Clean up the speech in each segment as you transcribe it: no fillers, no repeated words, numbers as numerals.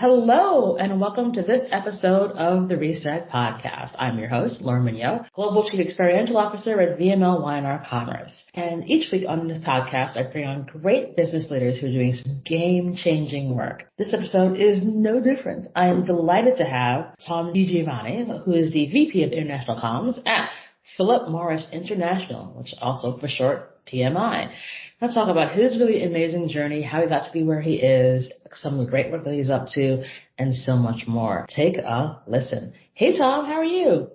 Hello and welcome to this episode of the Reset Podcast. I'm your host, Lauren Mignot, Global Chief Experiential Officer at VML Y&R Commerce. And each week on this podcast, I bring on great business leaders who are doing some game-changing work. This episode is no different. I am delighted to have Tommaso Di Giovanni, who is the VP of International Comms at Philip Morris International, which also for short, PMI. Let's talk about his really amazing journey, how he got to be where he is, some of the great work that he's up to, and so much more. Take a listen. Hey, Tom, how are you?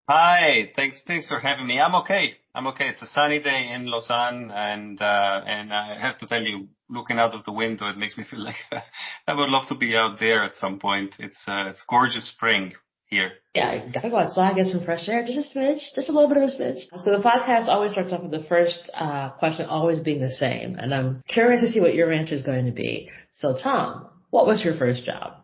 Hi, thanks for having me. I'm okay. It's a sunny day in Lausanne, and I have to tell you, looking out of the window, it makes me feel like I would love to be out there at some point. It's gorgeous spring here. Yeah, you gotta go outside, get some fresh air, just a smidge, just a little bit of a smidge. So the podcast always starts off with the first question always being the same, and I'm curious to see what your answer is going to be. So Tom, what was your first job?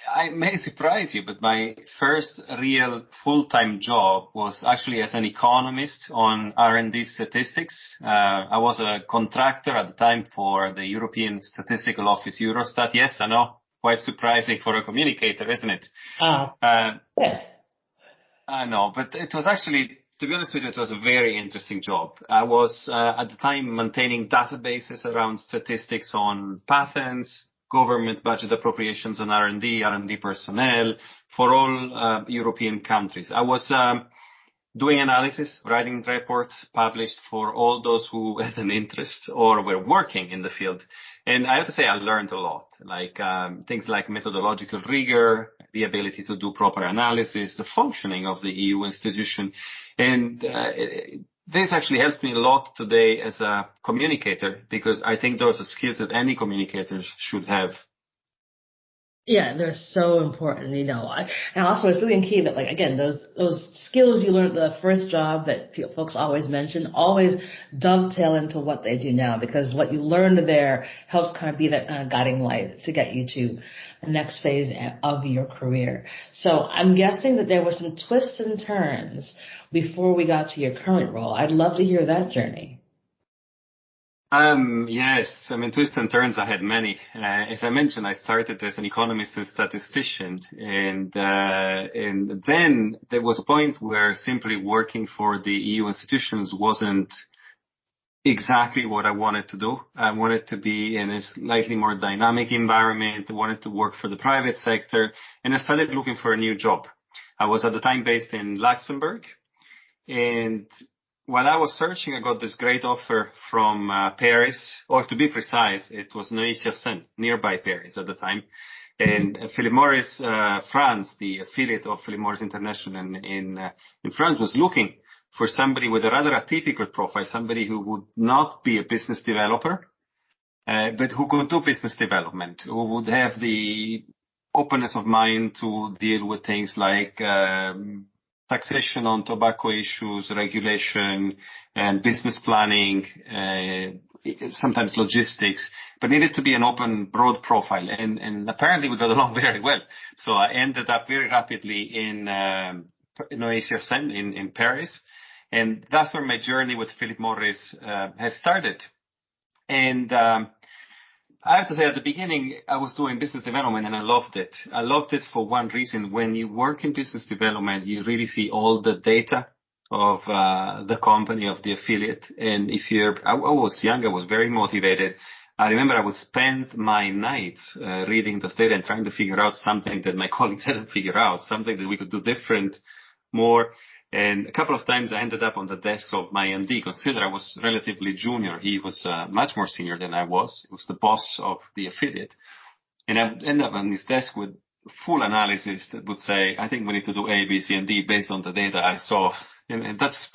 I may surprise you, but my first real full-time job was actually as an economist on R&D statistics. I was a contractor at the time for the European Statistical Office, Eurostat. Yes, I know. Quite surprising for a communicator, isn't it? Yes. I know, but it was actually, to be honest with you, it was a very interesting job. I was at the time maintaining databases around statistics on patents, government budget appropriations on R&D personnel for all European countries. I was doing analysis, writing reports published for all those who had an interest or were working in the field. And I have to say I learned a lot, like things like methodological rigor, the ability to do proper analysis, the functioning of the EU institution. And this actually helps me a lot today as a communicator, because I think those are skills that any communicators should have. Yeah, they're so important, and also it's really key that, like, again, those skills you learned the first job that folks always mention always dovetail into what they do now, because what you learned there helps kind of be that kind of guiding light to get you to the next phase of your career. So I'm guessing that there were some twists and turns before we got to your current role. I'd love to hear that journey. Yes, I mean, twists and turns, I had many. As I mentioned, I started as an economist and statistician, and then there was a point where simply working for the EU institutions wasn't exactly what I wanted to do. I wanted to be in a slightly more dynamic environment. I wanted to work for the private sector, and I started looking for a new job. I was at the time based in Luxembourg, and while I was searching, I got this great offer from Paris, or to be precise, it was Neuilly-sur-Seine, nearby Paris at the time. And Philip Morris France, the affiliate of Philip Morris International in France, was looking for somebody with a rather atypical profile, somebody who would not be a business developer, but who could do business development, who would have the openness of mind to deal with things like taxation on tobacco issues, regulation, and business planning, sometimes logistics, but needed to be an open, broad profile. And apparently we got along very well. So I ended up very rapidly in Neuilly-sur-Seine in Paris. And that's where my journey with Philip Morris has started. And I have to say, at the beginning, I was doing business development and I loved it. I loved it for one reason. When you work in business development, you really see all the data of the company, of the affiliate. And I was young, I was very motivated. I remember I would spend my nights reading those data and trying to figure out something that my colleagues hadn't figured out, something that we could do different, more. And a couple of times I ended up on the desk of my MD. Consider I was relatively junior. He was much more senior than I was. He was the boss of the affiliate. And I would end up on his desk with full analysis that would say, I think we need to do A, B, C, and D based on the data I saw. And that's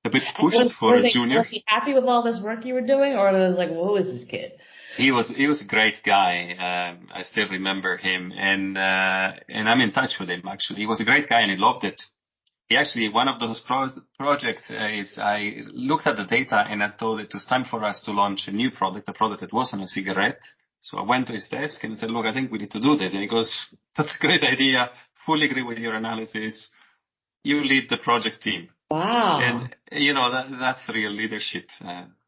a bit pushed for a junior. Was he happy with all this work you were doing, or was like, well, who is this kid? He was a great guy. I still remember him, and I'm in touch with him, actually. He was a great guy and he loved it. He actually, one of those projects is I looked at the data and I thought it was time for us to launch a new product, a product that wasn't a cigarette. So I went to his desk and said, look, I think we need to do this. And he goes, that's a great idea. Fully agree with your analysis. You lead the project team. Wow. And, that's real leadership.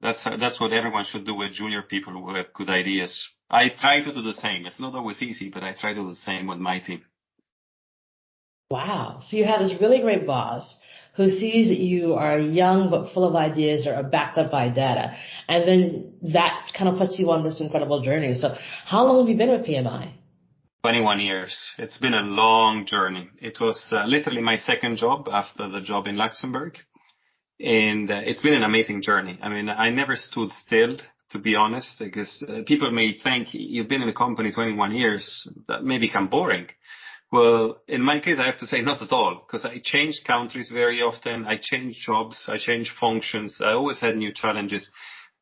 That's what everyone should do with junior people who have good ideas. I try to do the same. It's not always easy, but I try to do the same with my team. Wow. So you have this really great boss who sees that you are young but full of ideas that are backed up by data. And then that kind of puts you on this incredible journey. So how long have you been with PMI? 21 years. It's been a long journey. It was literally my second job after the job in Luxembourg. And it's been an amazing journey. I mean, I never stood still, to be honest, because people may think you've been in a company 21 years, that may become boring. Well, in my case, I have to say not at all, because I changed countries very often. I changed jobs. I changed functions. I always had new challenges.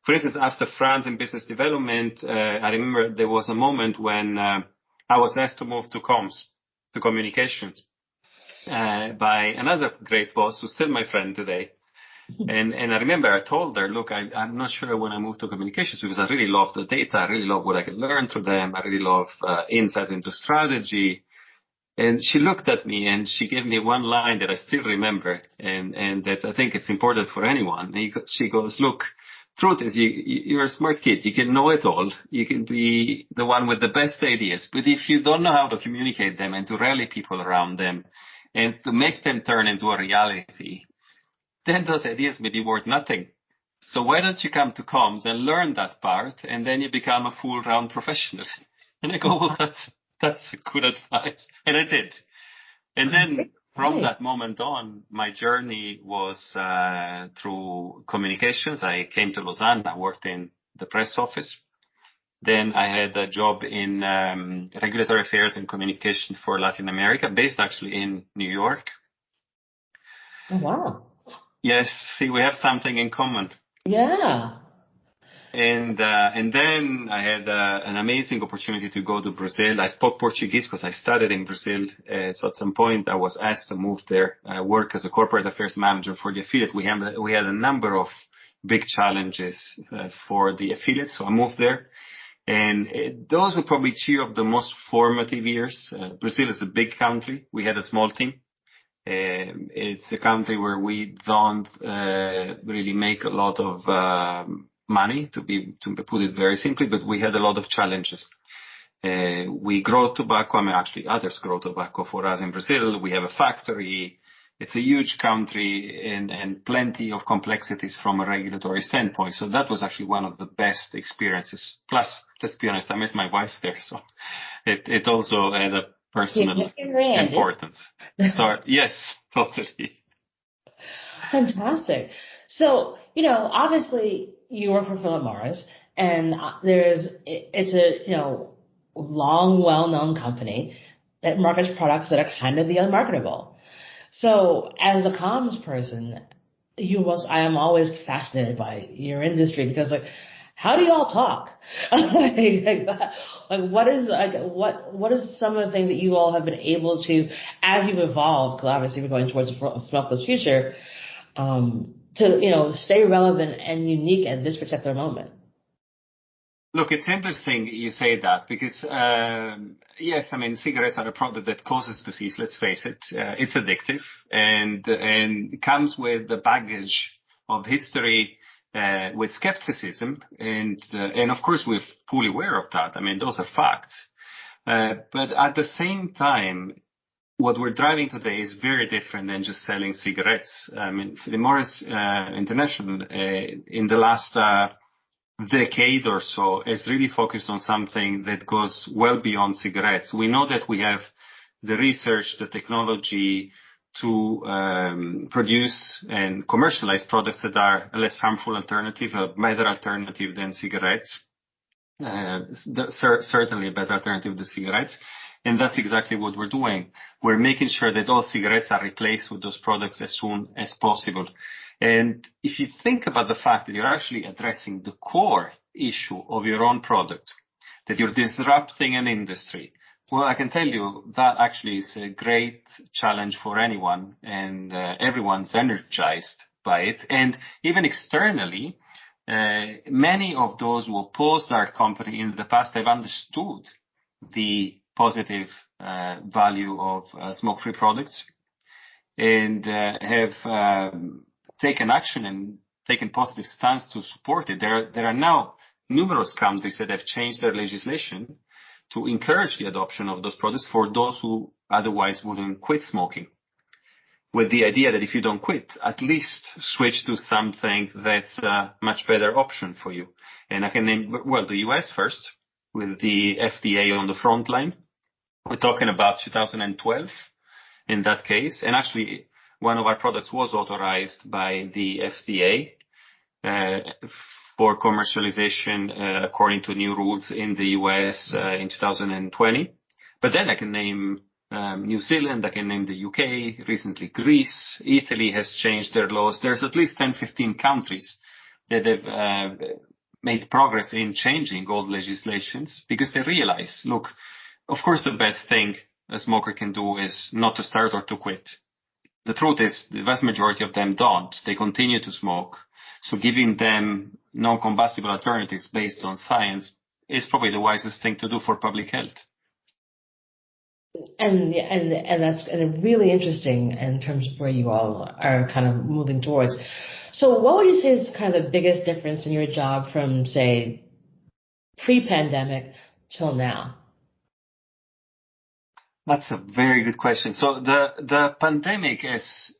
For instance, after France in business development, I remember there was a moment when I was asked to move to comms, to communications, by another great boss who's still my friend today. And I remember I told her, look, I'm not sure when I move to communications because I really love the data. I really love what I can learn through them. I really love insights into strategy. And she looked at me and she gave me one line that I still remember and that I think it's important for anyone. She goes, look, truth is you're a smart kid. You can know it all. You can be the one with the best ideas. But if you don't know how to communicate them and to rally people around them and to make them turn into a reality, then those ideas may be worth nothing. So why don't you come to comms and learn that part and then you become a full round professional? And I go, well, that's good advice. And I did. And then from that moment on, my journey was through communications. I came to Lausanne. I worked in the press office. Then I had a job in regulatory affairs and communication for Latin America, based actually in New York. Oh, wow. Yes, see, we have something in common. Yeah. And then I had an amazing opportunity to go to Brazil. I spoke Portuguese because I studied in Brazil. So at some point I was asked to move there, work as a corporate affairs manager for the affiliate. We had a number of big challenges for the affiliate. So I moved there. And those were probably two of the most formative years. Brazil is a big country. We had a small team. It's a country where we don't really make a lot of money, to put it very simply, but we had a lot of challenges. We grow tobacco. I mean, actually, others grow tobacco for us in Brazil. We have a factory. It's a huge country and plenty of complexities from a regulatory standpoint. So that was actually one of the best experiences. Plus, let's be honest, I met my wife there, so it also had a personal importance. Yes, totally. Fantastic. So, obviously you work for Philip Morris and it's a, long, well-known company that markets products that are kind of the unmarketable. So as a comms person, I am always fascinated by your industry because how do you all talk? What is some of the things that you all have been able to, as you've evolved, because obviously we're going towards a smokeless future, to, stay relevant and unique at this particular moment? Look, it's interesting you say that because, yes, I mean, cigarettes are a product that causes disease. Let's face it. It's addictive and comes with the baggage of history, with skepticism. And of course, we're fully aware of that. I mean, those are facts. But at the same time, what we're driving today is very different than just selling cigarettes. I mean, Philip Morris International in the last decade or so is really focused on something that goes well beyond cigarettes. We know that we have the research, the technology to produce and commercialize products that are a less harmful alternative, a better alternative than cigarettes. Certainly a better alternative than cigarettes. And that's exactly what we're doing. We're making sure that all cigarettes are replaced with those products as soon as possible. And if you think about the fact that you're actually addressing the core issue of your own product, that you're disrupting an industry, well, I can tell you that actually is a great challenge for anyone, and everyone's energized by it. And even externally, many of those who opposed our company in the past have understood the positive value of smoke-free products and have taken action and taken positive stance to support it. There are now numerous countries that have changed their legislation to encourage the adoption of those products for those who otherwise wouldn't quit smoking, with the idea that if you don't quit, at least switch to something that's a much better option for you. And I can name, well, the US first, with the FDA on the front line. We're talking about 2012 in that case. And actually, one of our products was authorized by the FDA for commercialization according to new rules in the US in 2020. But then I can name New Zealand, I can name the UK, recently Greece, Italy has changed their laws. There's at least 10, 15 countries that have made progress in changing old legislations because they realize, look, of course the best thing a smoker can do is not to start or to quit. The truth is the vast majority of them don't. They continue to smoke. So giving them non-combustible alternatives based on science is probably the wisest thing to do for public health. And that's really interesting in terms of where you all are kind of moving towards. So what would you say is kind of the biggest difference in your job from, say, pre-pandemic till now? That's a very good question. So the pandemic has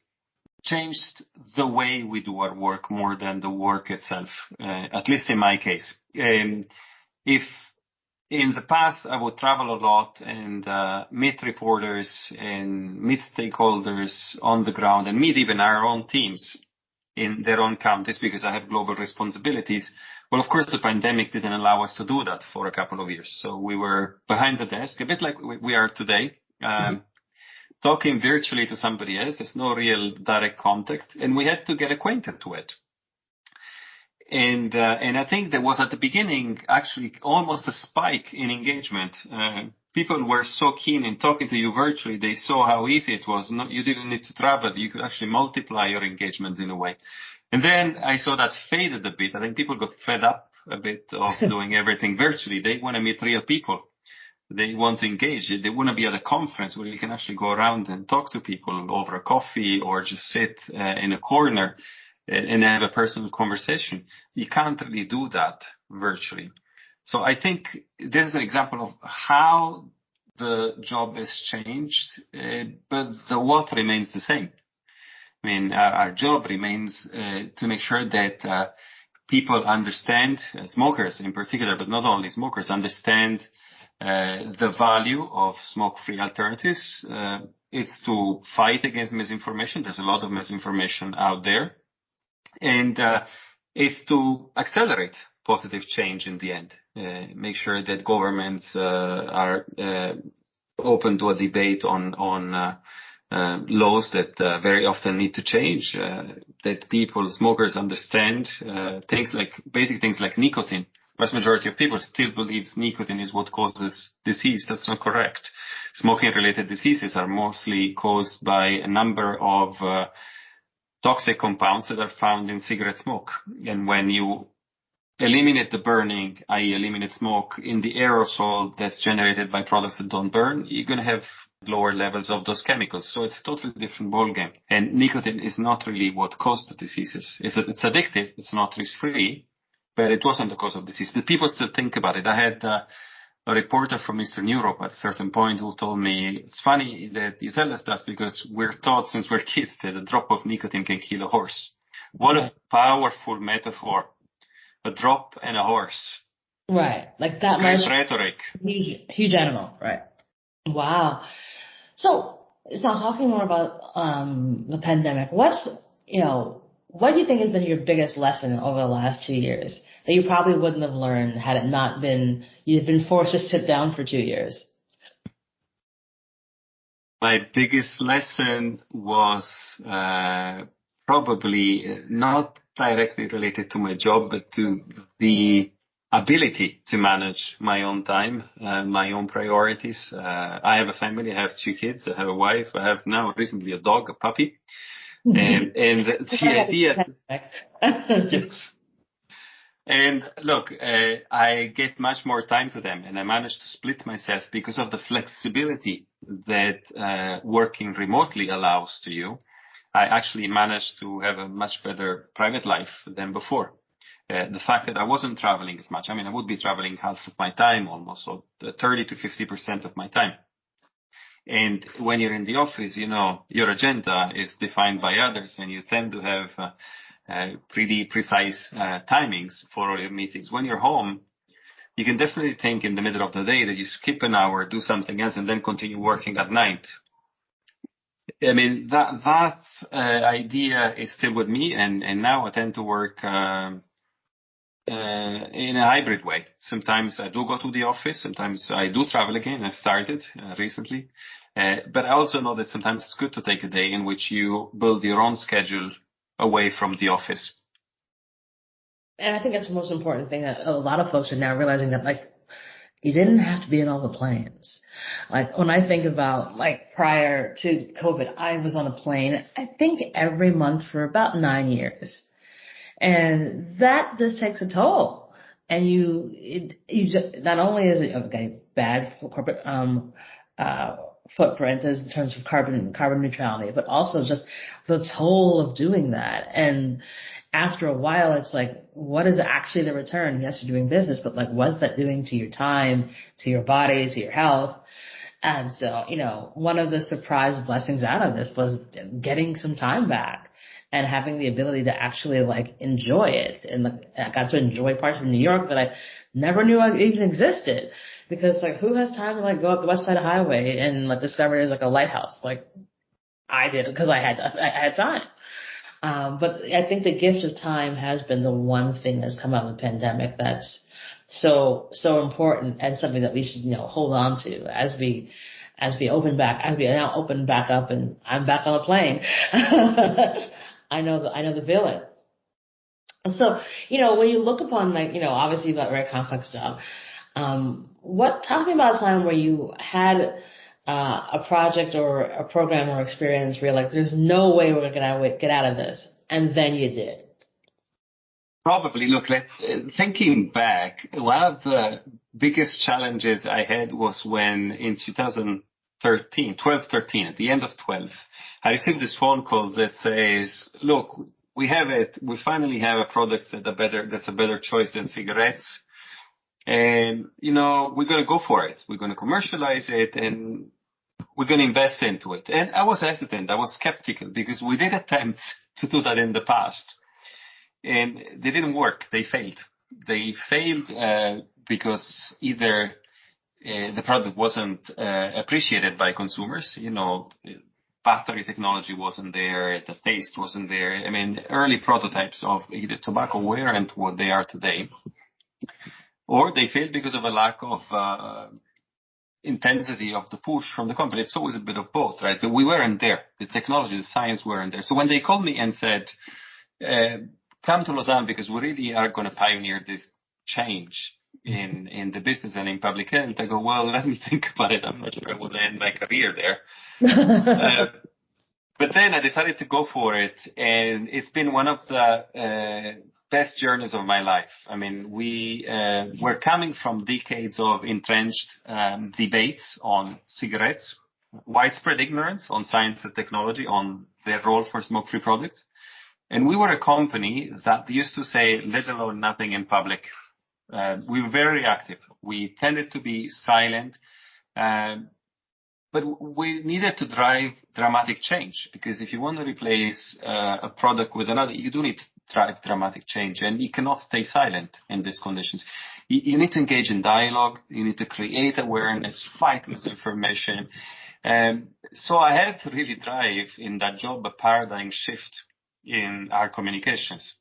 changed the way we do our work more than the work itself, at least in my case. If in the past I would travel a lot and meet reporters and meet stakeholders on the ground and meet even our own teams in their own countries because I have global responsibilities. Well, of course, the pandemic didn't allow us to do that for a couple of years. So we were behind the desk, a bit like we are today, talking virtually to somebody else. There's no real direct contact, and we had to get acquainted to it. And I think there was at the beginning actually almost a spike in engagement. People were so keen in talking to you virtually. They saw how easy it was. You didn't need to travel. You could actually multiply your engagement in a way. And then I saw that faded a bit. I think people got fed up a bit of doing everything virtually. They want to meet real people. They want to engage. They want to be at a conference where you can actually go around and talk to people over a coffee or just sit in a corner and have a personal conversation. You can't really do that virtually. So I think this is an example of how the job has changed, but the what remains the same. I mean, our job remains to make sure that people understand, smokers in particular, but not only smokers, understand the value of smoke-free alternatives. It's to fight against misinformation. There's a lot of misinformation out there. And it's to accelerate positive change in the end. Make sure that governments are open to a debate on laws that very often need to change, that people, smokers understand basic things like nicotine. Vast majority of people still believes nicotine is what causes disease. That's not correct. Smoking-related diseases are mostly caused by a number of toxic compounds that are found in cigarette smoke. And when you eliminate the burning, i.e. eliminate smoke in the aerosol that's generated by products that don't burn, you're going to have lower levels of those chemicals. So it's a totally different ballgame. And nicotine is not really what caused the diseases. It's addictive. It's not risk-free, but it wasn't the cause of disease. But people still think about it. I had a reporter from Eastern Europe at a certain point who told me, it's funny that you tell us that because we're taught since we're kids that a drop of nicotine can kill a horse. What a powerful metaphor. A drop and a horse. Right. Like that Great much rhetoric. Huge animal. Right. Wow. So talking more about the pandemic, what do you think has been your biggest lesson over the last 2 years that you probably wouldn't have learned had it not been, you've been forced to sit down for 2 years? My biggest lesson was probably not directly related to my job, but to the ability to manage my own time, my own priorities. I have a family. I have 2 kids. I have a wife. I have now recently a dog, a puppy. And the idea, yes. And look, I get much more time to them, and I managed to split myself because of the flexibility that working remotely allows to you. I actually managed to have a much better private life than before. the fact that I wasn't traveling as much. I mean, I would be traveling half of my time almost, so 30 to 50% of my time. And when you're in the office, your agenda is defined by others, and you tend to have pretty precise timings for all your meetings. When you're home, you can definitely think in the middle of the day that you skip an hour, do something else, and then continue working at night. I mean, that idea is still with me, and now I tend to work in a hybrid way. Sometimes I do go to the office. Sometimes I do travel again. I started recently. But I also know that sometimes it's good to take a day in which you build your own schedule away from the office. And I think that's the most important thing that a lot of folks are now realizing, that like, you didn't have to be in all the planes. Like when I think about like prior to COVID, I was on a plane, I think every month for about 9 years. And that just takes a toll. And you just, not only is it bad for corporate footprint in terms of carbon neutrality, but also just the toll of doing that. And after a while, it's like, what is actually the return? Yes, you're doing business, but like, what's that doing to your time, to your body, to your health? And so, one of the surprise blessings out of this was getting some time back and having the ability to actually like enjoy it. And I got to enjoy parts of New York that I never knew even existed, because like, who has time to like go up the West Side Highway and like discover there's like a lighthouse? Like I did, because I had time. But I think the gift of time has been the one thing that's come out of the pandemic that's so important, and something that we should, hold on to as we now open back up, and I'm back on a plane. I know the feeling. So, when you look upon like, obviously you've got a very complex job. Tell me about a time where you had a project or a program or experience where you're like, there's no way we're going to get out of this, and then you did. Probably, look, thinking back, one of the biggest challenges I had was when in 2013, at the end of 12, I received this phone call that says, look, we finally have a product that's a better choice than cigarettes. And, we're going to go for it. We're going to commercialize it, and we're going to invest into it. And I was hesitant. I was skeptical, because we did attempt to do that in the past. And they didn't work. They failed. They failed because either the product wasn't appreciated by consumers. Battery technology wasn't there. The taste wasn't there. I mean, early prototypes of either tobacco weren't what they are today. Or they failed because of a lack of intensity of the push from the company. It's always a bit of both, right? But we weren't there. The technology, the science weren't there. So when they called me and said, come to Lausanne because we really are going to pioneer this change in the business and in public health, I go, well, let me think about it. I'm not sure I would end my career there. But then I decided to go for it, and it's been one of the best journeys of my life. I mean, we're coming from decades of entrenched debates on cigarettes, widespread ignorance on science and technology, on their role for smoke-free products. And we were a company that used to say little or nothing in public. We were very reactive. We tended to be silent. But we needed to drive dramatic change, because if you want to replace a product with another, you do need to drive dramatic change, and you cannot stay silent in these conditions. You need to engage in dialogue. You need to create awareness, fight misinformation. So I had to really drive in that job a paradigm shift in our communications.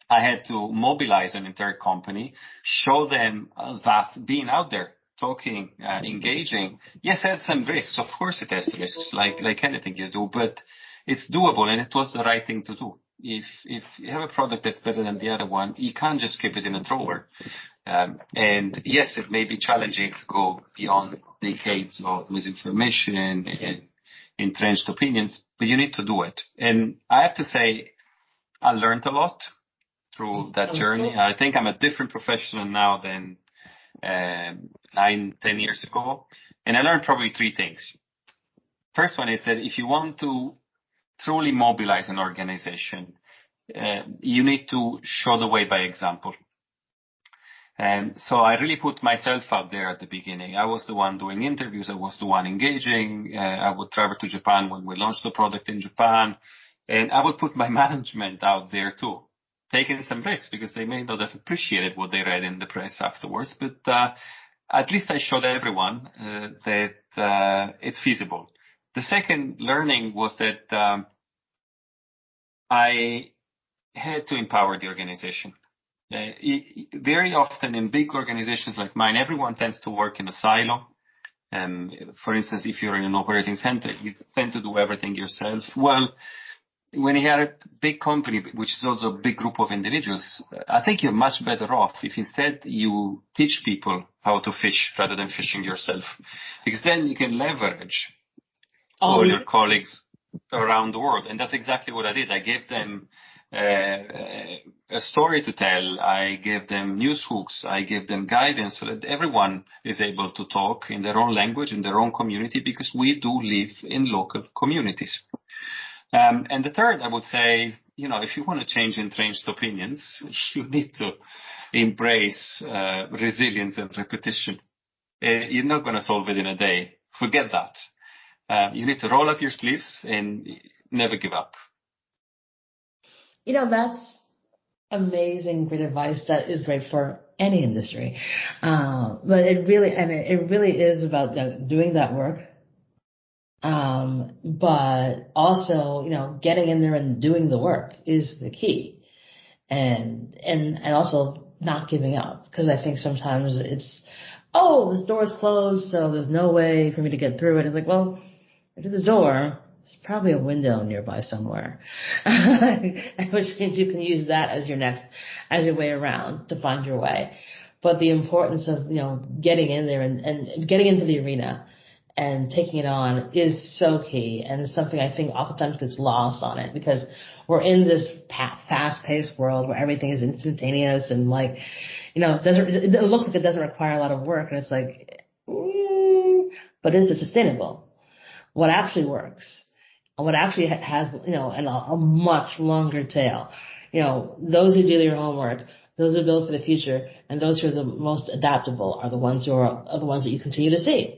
I had to mobilize an entire company, show them that being out there, talking, engaging, yes, it had some risks. Of course it has risks, like anything you do, but it's doable, and it was the right thing to do. If you have a product that's better than the other one, you can't just keep it in a drawer. And yes, it may be challenging to go beyond decades of misinformation and entrenched opinions, but you need to do it. And I have to say, I learned a lot through that journey. I think I'm a different professional now than 9-10 years ago. And I learned probably 3 things. First one is that if you want to truly mobilize an organization, you need to show the way by example. And so I really put myself out there at the beginning. I was the one doing interviews. I was the one engaging. I would travel to Japan when we launched the product in Japan. And I would put my management out there too, taking some risks because they may not have appreciated what they read in the press afterwards. But at least I showed everyone that it's feasible. The second learning was that I had to empower the organization. Very often in big organizations like mine, everyone tends to work in a silo. For instance, if you're in an operating center, you tend to do everything yourself. Well, when you have a big company, which is also a big group of individuals, I think you're much better off if instead you teach people how to fish rather than fishing yourself. Because then you can leverage all your colleagues around the world. And that's exactly what I did. I gave them a story to tell. I gave them news hooks. I gave them guidance so that everyone is able to talk in their own language, in their own community, because we do live in local communities. And the third, I would say, if you want to change entrenched opinions, you need to embrace resilience and repetition. You're not going to solve it in a day. Forget that. You need to roll up your sleeves and never give up. That's amazing, great advice. That is great for any industry. But it really is about doing that work. But also, getting in there and doing the work is the key. And also not giving up. Because I think sometimes it's, this door is closed, so there's no way for me to get through it. It's like, well, if there's a door, there's probably a window nearby somewhere. Which means you can use that as your way around to find your way. But the importance of, getting in there and getting into the arena and taking it on is so key, and it's something I think oftentimes gets lost on it because we're in this fast-paced world where everything is instantaneous and it looks like it doesn't require a lot of work, and it's like, but is it sustainable? What actually works? What actually has, a much longer tail? Those who do their homework, those who build for the future, and those who are the most adaptable are the ones that you continue to see.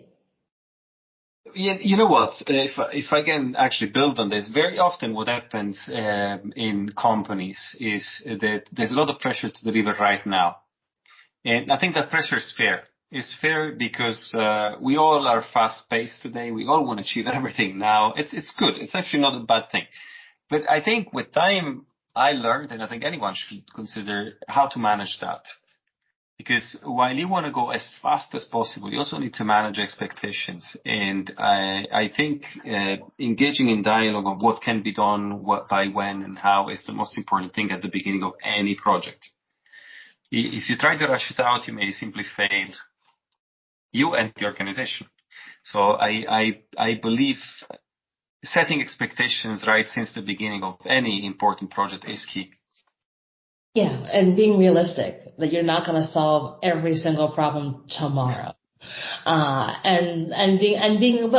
You know what? If I can actually build on this, very often what happens in companies is that there's a lot of pressure to deliver right now. And I think that pressure is fair. It's fair because we all are fast-paced today. We all want to achieve everything now. It's good. It's actually not a bad thing. But I think with time, I learned, and I think anyone should consider how to manage that. Because while you want to go as fast as possible, you also need to manage expectations. And I think engaging in dialogue on what can be done, what, by when, and how is the most important thing at the beginning of any project. If you try to rush it out, you may simply fail, you and the organization. So I believe setting expectations right since the beginning of any important project is key. Yeah, and being realistic that you're not going to solve every single problem tomorrow. But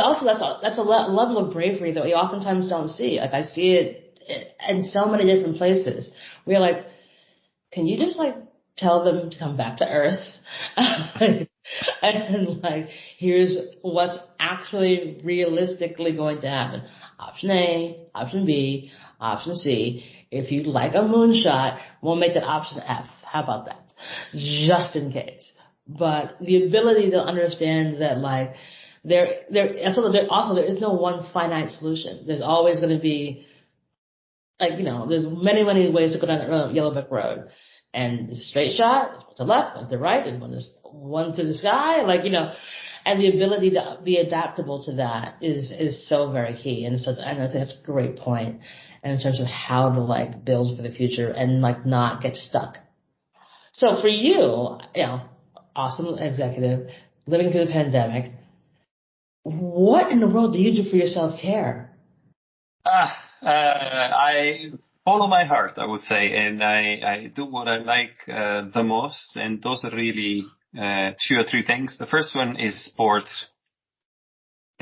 also that's a level of bravery that we oftentimes don't see. Like I see it in so many different places. We're like, can you just tell them to come back to earth? And here's what's actually realistically going to happen. Option A, option B, option C. If you'd like a moonshot, we'll make that option F. How about that? Just in case. But the ability to understand that there is no one finite solution. There's always going to be there's many, many ways to go down that yellow brick road. And it's a straight shot, it's one to the left, one to the right, there's one through the sky, and the ability to be adaptable to that is so very key. And I think that's a great point in terms of how to build for the future and not get stuck. So for you, awesome executive, living through the pandemic, what in the world do you do for your self-care? I follow my heart, I would say, and I do what I like the most, and those are really 2 or 3 things. The first one is sports.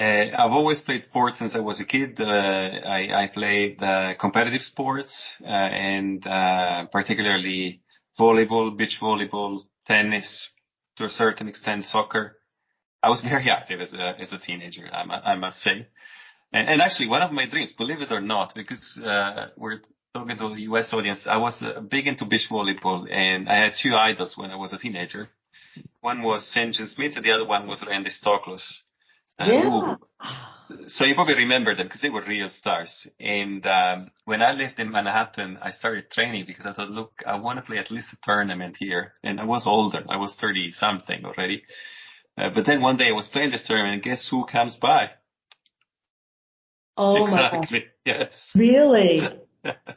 I've always played sports since I was a kid. I played competitive sports and particularly volleyball, beach volleyball, tennis, to a certain extent, soccer. I was very active as a teenager, I must say. And actually, one of my dreams, believe it or not, because we're talking to the U.S. audience, I was big into beach volleyball, and I had two idols when I was a teenager. One was St. John Smith, and the other one was Randy Stoklos. Yeah. So you probably remember them because they were real stars. And when I lived in Manhattan, I started training because I thought, look, I want to play at least a tournament here. And I was older. I was 30 something already. But then one day I was playing this tournament, and guess who comes by? Oh my God. Exactly. Yes. Really?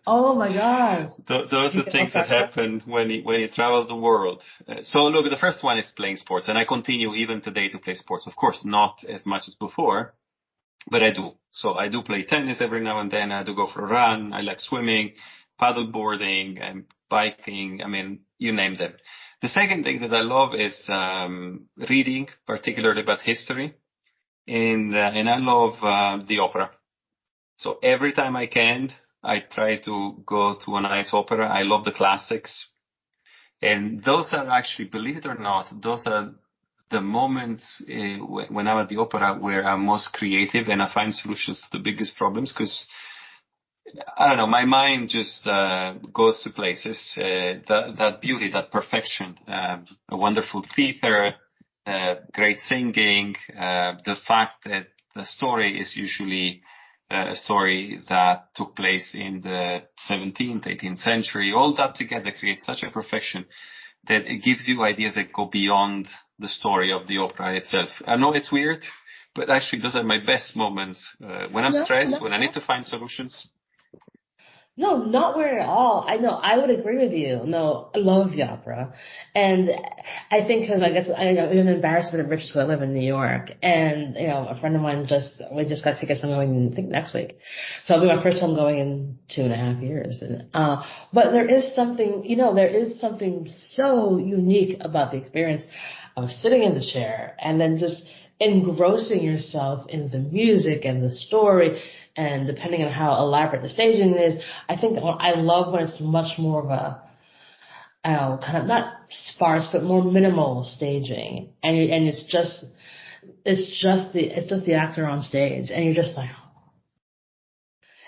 Oh my gosh. Those are things that happen when you travel the world. So look, the first one is playing sports, and I continue even today to play sports. Of course, not as much as before, but I do. So I do play tennis every now and then. I do go for a run. I like swimming, paddle boarding, and biking. I mean, you name them. The second thing that I love is reading, particularly about history, and I love the opera. So every time I can, I try to go to a nice opera. I love the classics. And those are actually, believe it or not, those are the moments when I'm at the opera where I'm most creative and I find solutions to the biggest problems because, I don't know, my mind just goes to places. That beauty, that perfection, a wonderful theater, great singing, the fact that the story is usually a story that took place in the 17th, 18th century. All that together creates such a perfection that it gives you ideas that go beyond the story of the opera itself. I know it's weird, but actually those are my best moments when I'm stressed, when I need to find solutions. No, not weird at all. I know, I would agree with you. No, I love the opera. And I think because I guess I know an embarrassment of riches because I live in New York. And, a friend of mine we just got tickets. I'm going, I think next week. So it'll be my first time going in 2.5 years. And, but there is something, there is something so unique about the experience of sitting in the chair and then just engrossing yourself in the music and the story. And depending on how elaborate the staging is, I think I love when it's much more of a, kind of not sparse, but more minimal staging. And it's just the actor on stage. And you're just like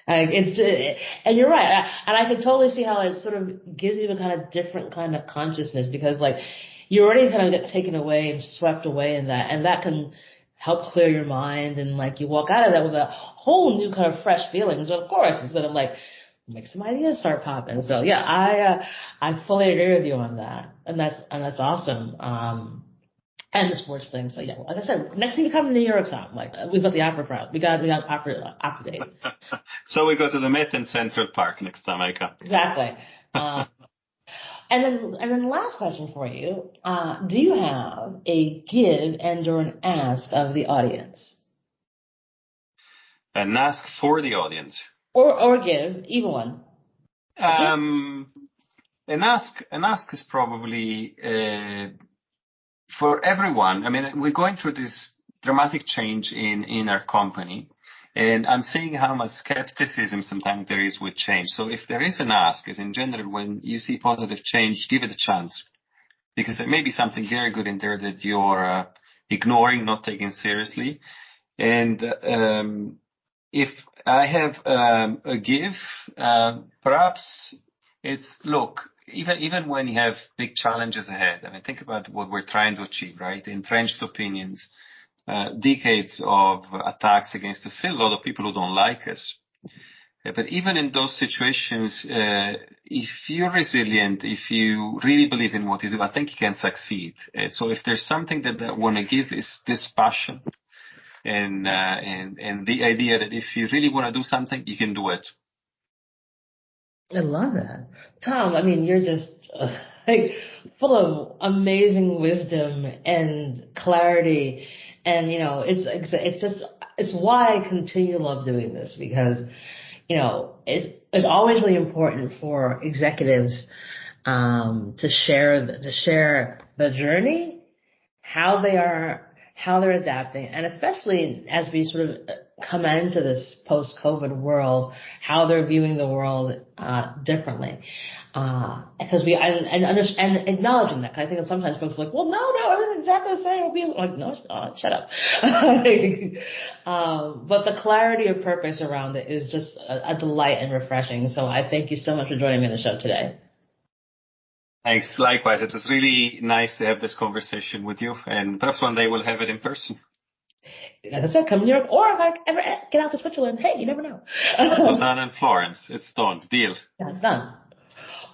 and you're right. And I can totally see how it sort of gives you a kind of different kind of consciousness because like you already kind of get taken away and swept away in that. And that can help clear your mind and like you walk out of that with a whole new kind of fresh feelings, of course, instead of like make some ideas start popping. So yeah, I fully agree with you on that. And that's awesome. And the sports thing. So yeah, like I said, next time you come to New York, Tom, like we've got the opera crowd. We got opera date. So we go to the Met in Central Park next time I come. Exactly. And then last question for you. Do you have a give and or an ask of the audience? An ask for the audience. Or give, either one. An ask is probably for everyone. I mean, we're going through this dramatic change in our company. And I'm seeing how much skepticism sometimes there is with change. So if there is an ask, as in general, when you see positive change, give it a chance. Because there may be something very good in there that you're ignoring, not taking seriously. And if I have a give, perhaps it's, look, even when you have big challenges ahead, I mean, think about what we're trying to achieve, right? Entrenched opinions. Decades of attacks against us, still a lot of people who don't like us. But even in those situations, if you're resilient, if you really believe in what you do, I think you can succeed. So if there's something that I want to give is this passion and the idea that if you really want to do something, you can do it. I love that. Tom, I mean, you're just like full of amazing wisdom and clarity. And, it's why I continue to love doing this because, it's always really important for executives, to share the journey, how they are how they're adapting, and especially as we sort of come into this post-COVID world, how they're viewing the world differently. Because and acknowledging that. 'Cause I think that sometimes folks are like, well, no, everything's exactly the same. We'll be like, no, it's not. Shut up. But the clarity of purpose around it is just a delight and refreshing. So I thank you so much for joining me on the show today. Thanks. Likewise. It was really nice to have this conversation with you, and perhaps one day we'll have it in person. As I said, come to New York, or if I ever get out to Switzerland, hey, you never know. Lausanne and Florence. It's done. Deal. Yeah, done.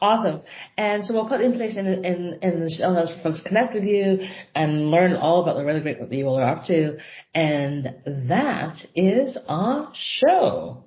Awesome. And so we'll put information in the show notes for folks to connect with you and learn all about the really great what you all are up to. And that is our show.